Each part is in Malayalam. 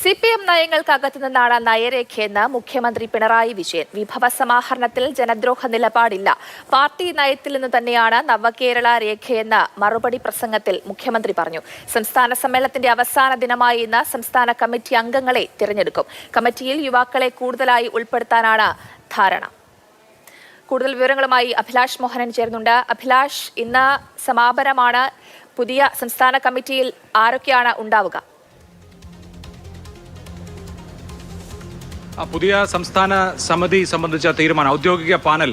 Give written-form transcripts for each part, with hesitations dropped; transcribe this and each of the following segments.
CPM നയങ്ങൾക്കകത്തു നിന്നാണ് നയരേഖയെന്ന് മുഖ്യമന്ത്രി പിണറായി വിജയൻ. വിഭവ സമാഹരണത്തിൽ ജനദ്രോഹ നിലപാടില്ല. പാർട്ടി നയത്തിൽ നിന്ന് തന്നെയാണ് നവകേരള രേഖയെന്ന് മറുപടി പ്രസംഗത്തിൽ മുഖ്യമന്ത്രി പറഞ്ഞു. സംസ്ഥാന സമ്മേളനത്തിന്റെ അവസാന ദിനമായി ഇന്ന് സംസ്ഥാന കമ്മിറ്റി അംഗങ്ങളെ തിരഞ്ഞെടുക്കും. കമ്മിറ്റിയിൽ യുവാക്കളെ കൂടുതലായി ഉൾപ്പെടുത്താനാണ് ധാരണ. കൂടുതൽ വിവരങ്ങളുമായി അഭിലാഷ് മോഹനൻ ചേരുന്നുണ്ട്. അഭിലാഷ്, ഇന്ന് സമാപനമാണ്. പുതിയ സംസ്ഥാന കമ്മിറ്റിയിൽ ആരൊക്കെയാണ് ഉണ്ടാവുക? പുതിയ സംസ്ഥാന സമിതി സംബന്ധിച്ച തീരുമാനം ഔദ്യോഗിക പാനൽ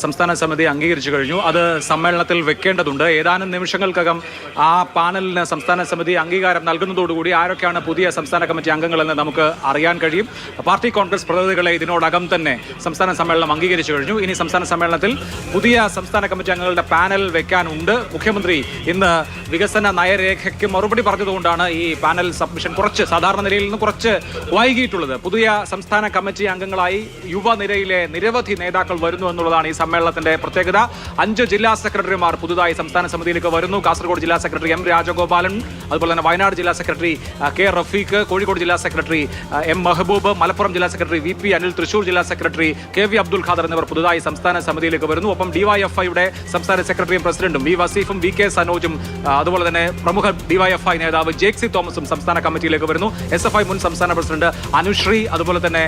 സംസ്ഥാന സമിതി അംഗീകരിച്ചു കഴിഞ്ഞു. അത് സമ്മേളനത്തിൽ വെക്കേണ്ടതുണ്ട്. ഏതാനും നിമിഷങ്ങൾക്കകം ആ പാനലിന് സംസ്ഥാന സമിതി അംഗീകാരം നൽകുന്നതോടുകൂടി ആരൊക്കെയാണ് പുതിയ സംസ്ഥാന കമ്മിറ്റി അംഗങ്ങളെന്ന് നമുക്ക് അറിയാൻ കഴിയും. പാർട്ടി കോൺഗ്രസ് പ്രതിനിധികളെ ഇതിനോടകം തന്നെ സംസ്ഥാന സമ്മേളനം അംഗീകരിച്ചു കഴിഞ്ഞു. ഇനി സംസ്ഥാന സമ്മേളനത്തിൽ പുതിയ സംസ്ഥാന കമ്മിറ്റി അംഗങ്ങളുടെ പാനൽ വെക്കാനുണ്ട്. മുഖ്യമന്ത്രി ഇന്ന് വികസന നയരേഖയ്ക്ക് മറുപടി പറഞ്ഞതുകൊണ്ടാണ് ഈ പാനൽ സബ്മിഷൻ സാധാരണ നിലയിൽ നിന്ന് കുറച്ച് വൈകിയിട്ടുള്ളത്. പുതിയ സംസ്ഥാന കമ്മിറ്റി അംഗങ്ങളായി യുവനിരയിലെ നിരവധി നേതാക്കൾ വരുന്നു എന്നുള്ളതാണ് ഈ സമ്മേളനത്തിന്റെ പ്രത്യേകത. 5 ജില്ലാ സെക്രട്ടറിമാർ പുതുതായി സംസ്ഥാന സമിതിയിലേക്ക് വരുന്നു. കാസർഗോഡ് ജില്ലാ സെക്രട്ടറി M രാജഗോപാലൻ, അതുപോലെ തന്നെ വയനാട് ജില്ലാ സെക്രട്ടറി K റഫീഖ്, കോഴിക്കോട് ജില്ലാ സെക്രട്ടറി M മെഹബൂബ്, മലപ്പുറം ജില്ലാ സെക്രട്ടറി VP അനിൽ, തൃശൂർ ജില്ലാ സെക്രട്ടറി KV അബ്ദുൽ ഖാദർ എന്നിവർ പുതുതായി സംസ്ഥാന സമിതിയിലേക്ക് വരുന്നു. ഒപ്പം DYFIയുടെ സംസ്ഥാന സെക്രട്ടറിയും പ്രസിഡന്റും V വസീഫും VK സനോജും, അതുപോലെ തന്നെ പ്രമുഖ DYFI നേതാവ് ജേക്സി തോമസും സംസ്ഥാന കമ്മിറ്റിയിലേക്ക് വരുന്നു. SFI മുൻ സംസ്ഥാന പ്രസിഡന്റ് അനുശ്രീ, അതുപോലെ തന്നെ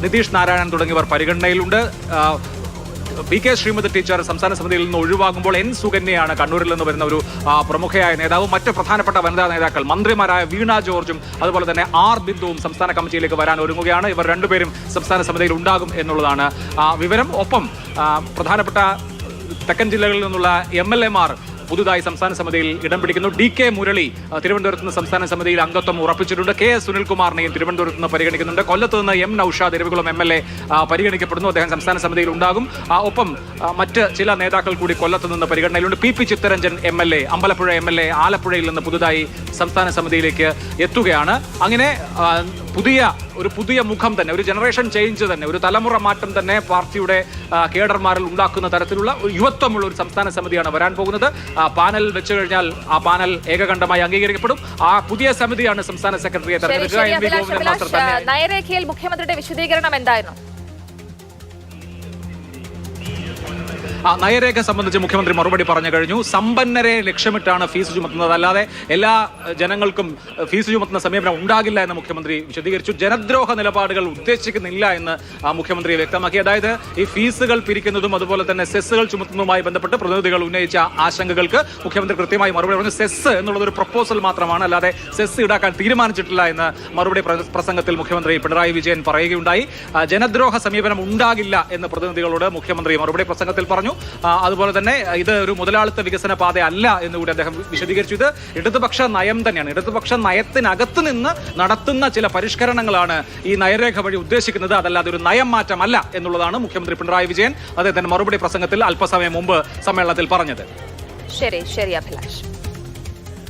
നിതീഷ് നാരായണൻ തുടങ്ങിയവർ പരിഗണനയിലുണ്ട്. PK ശ്രീമതി ടീച്ചർ സംസ്ഥാന സമിതിയിൽ നിന്ന് ഒഴിവാകുമ്പോൾ N സുകന്യയാണ് കണ്ണൂരിൽ നിന്ന് വരുന്ന ഒരു പ്രമുഖയായ നേതാവും. മറ്റ് പ്രധാനപ്പെട്ട വനിതാ നേതാക്കൾ മന്ത്രിമാരായ വീണ ജോർജും അതുപോലെ തന്നെ R ബിന്ദുവും സംസ്ഥാന കമ്മിറ്റിയിലേക്ക് വരാൻ ഒരുങ്ങുകയാണ്. ഇവർ രണ്ടുപേരും സംസ്ഥാന സമിതിയിൽ ഉണ്ടാകും എന്നുള്ളതാണ് വിവരം. ഒപ്പം പ്രധാനപ്പെട്ട തെക്കൻ ജില്ലകളിൽ നിന്നുള്ള MLAമാർ പുതുതായി സംസ്ഥാന സമിതിയിൽ ഇടം പിടിക്കുന്നു. DK മുരളി തിരുവനന്തപുരത്ത് നിന്ന് സംസ്ഥാന സമിതിയിൽ അംഗത്വം ഉറപ്പിച്ചിട്ടുണ്ട്. KS സുനിൽകുമാറിനെയും തിരുവനന്തപുരത്ത് നിന്ന് പരിഗണിക്കുന്നുണ്ട്. കൊല്ലത്ത് നിന്ന് M നൌഷാദ് ഇരവികുളം MLA പരിഗണിക്കപ്പെടുന്നു. അദ്ദേഹം സംസ്ഥാന സമിതിയിൽ ഉണ്ടാകും. ഒപ്പം മറ്റ് ചില നേതാക്കൾ കൂടി കൊല്ലത്ത് നിന്ന് പരിഗണനയിലുണ്ട്. PP Chittaranjan MLA, Ambalappuzha MLA ആലപ്പുഴയിൽ നിന്ന് പുതുതായി സംസ്ഥാന സമിതിയിലേക്ക് എത്തുകയാണ്. അങ്ങനെ പുതിയ മുഖം തന്നെ, ഒരു ജനറേഷൻ ചേഞ്ച് തന്നെ, ഒരു തലമുറ മാറ്റം തന്നെ പാർട്ടിയുടെ കേഡർമാരിൽ ഉണ്ടാക്കുന്ന തരത്തിലുള്ള യുവത്വമുള്ള ഒരു സംസ്ഥാന സമിതിയാണ് വരാൻ പോകുന്നത്. പാനൽ വെച്ചു കഴിഞ്ഞാൽ ആ പാനൽ ഏകകണ്ഠമായി അംഗീകരിക്കപ്പെടും. ആ പുതിയ സമിതിയാണ് സംസ്ഥാന സെക്രട്ടറിയെ തെരഞ്ഞെടുക്കുക. നയരേഖയിൽ മുഖ്യമന്ത്രിയുടെ വിശദീകരണം എന്തായിരുന്നു? നയരേഖ സംബന്ധിച്ച് മുഖ്യമന്ത്രി മറുപടി പറഞ്ഞു കഴിഞ്ഞു. സമ്പന്നരെ ലക്ഷ്യമിട്ടാണ് ഫീസ് ചുമത്തുന്നത്, അല്ലാതെ എല്ലാ ജനങ്ങൾക്കും ഫീസ് ചുമത്തുന്ന സമീപനം ഉണ്ടാകില്ല എന്ന് മുഖ്യമന്ത്രി വിശദീകരിച്ചു. ജനദ്രോഹ നിലപാടുകൾ ഉദ്ദേശിക്കുന്നില്ല എന്ന് മുഖ്യമന്ത്രി വ്യക്തമാക്കി. അതായത് ഈ ഫീസുകൾ പിരിക്കുന്നതും അതുപോലെ തന്നെ സെസ്സുകൾ ചുമത്തുന്നതുമായി ബന്ധപ്പെട്ട് പ്രതിനിധികൾ ഉന്നയിച്ച ആശങ്കകൾക്ക് മുഖ്യമന്ത്രി കൃത്യമായി മറുപടി പറഞ്ഞു. സെസ് എന്നുള്ളത് ഒരു പ്രപ്പോസൽ മാത്രമാണ്, അല്ലാതെ സെസ് ഈടാക്കാൻ തീരുമാനിച്ചിട്ടില്ല എന്ന് മറുപടി പ്രസംഗത്തിൽ മുഖ്യമന്ത്രി പിണറായി വിജയൻ പറയുകയുണ്ടായി. ജനദ്രോഹ സമീപനം ഉണ്ടാകില്ല എന്ന് പ്രതിനിധികളോട് മുഖ്യമന്ത്രി മറുപടി പ്രസംഗത്തിൽ പറഞ്ഞു. അതുപോലെ തന്നെ ഇത് ഒരു മുതലാളിത്ത വികസന പാത അല്ല എന്നുകൂടി അദ്ദേഹം വിശദീകരിച്ചു. ഇത് ഇടതുപക്ഷ നയം തന്നെയാണ്. ഇടതുപക്ഷ നയത്തിനകത്ത് നിന്ന് നടത്തുന്ന ചില പരിഷ്കരണങ്ങളാണ് ഈ നയരേഖ വഴി ഉദ്ദേശിക്കുന്നത്, അതല്ലാതെ ഒരു നയം മാറ്റമല്ല എന്നുള്ളതാണ് മുഖ്യമന്ത്രി പിണറായി വിജയൻ അദ്ദേഹത്തിന്റെ മറുപടി പ്രസംഗത്തിൽ അല്പസമയം മുമ്പ് സമ്മേളനത്തിൽ പറഞ്ഞത്. ശരി അഭിലാഷ്.